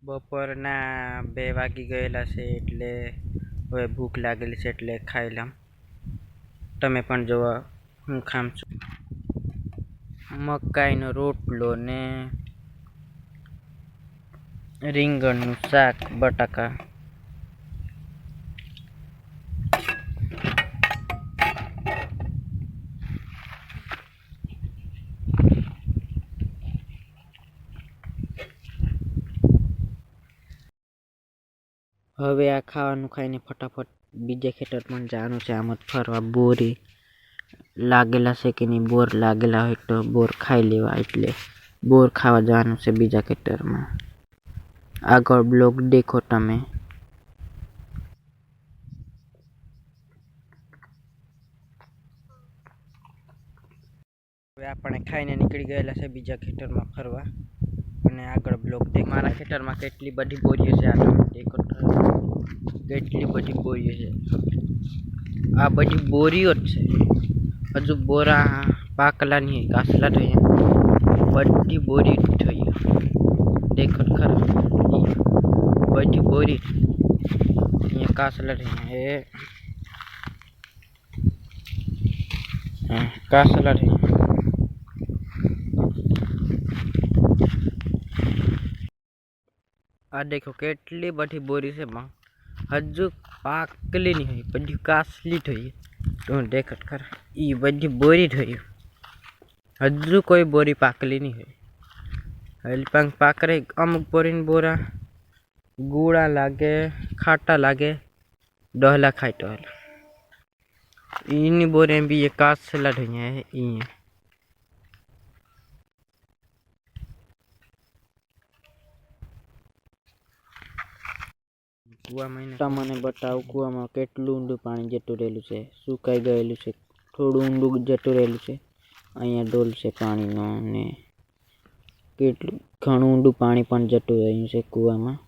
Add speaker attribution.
Speaker 1: બપોરના 2 વાગી ગયેલા છે એટલે હવે ભૂખ લાગેલી છે એટલે ખાઈ લઉં. તમે પણ જોવા હું ખામ છું. મકાઈનો રોટલો ને રીંગણનું શાક બટાકા. હવે આ ખાવાનું ખાઈને ફટાફટ બીજે ખેતર પણ જવાનું છે. આમ જ ફરવા બોરી લાગેલા છે કે નહીં, બોર લાગેલા હોય તો બોર ખાઈ લેવા, એટલે બોર ખાવા જવાનું છે બીજા ખેતરમાં. આગળ બ્લોક દેખો તમે. હવે આપણે ખાઈને નીકળી ગયેલા છે બીજા ખેતરમાં ફરવા, અને આગળ બ્લોક દેખ. મારા ખેતરમાં કેટલી બધી બોરીઓ છે આ તમે દેખો. કેટલી બધી બોરીઓ છે. આ બધી બોરીઓ જ છે, હજુ બોરા પાકલા નહીં, કાસલા થઈ. બધી બોરી થઈ દેખો ખરા, બધી બોરી અહીંયા કાસલા થઈ. કાસલા થઈ. આ દેખો કેટલી બધી બોરી છે, હજુ પાકલી નહીં હોય, બધી કાસલી થઈ. તો દેખો ખરા, એ બધી બોરી થઈ. હજુ કોઈ બોરી પાકલી નહીં હોય. હલપંગ પાકરે અમુક બોરીને બોરા ગોળા લાગે, ખાટા લાગે, ડહલા ખાય તો એની બોરે બી ये कासला ढैया है ये. તમને બતાવું કૂવામાં કેટલું ઊંડું પાણી જતું રહેલું છે. સુકાઈ ગયેલું છે, થોડું ઊંડું જતું રહેલું છે. અહીંયા ડોલ છે પાણીનો, ને કેટલું ઘણું ઊંડું પાણી પણ જતું રહ્યું છે કૂવામાં.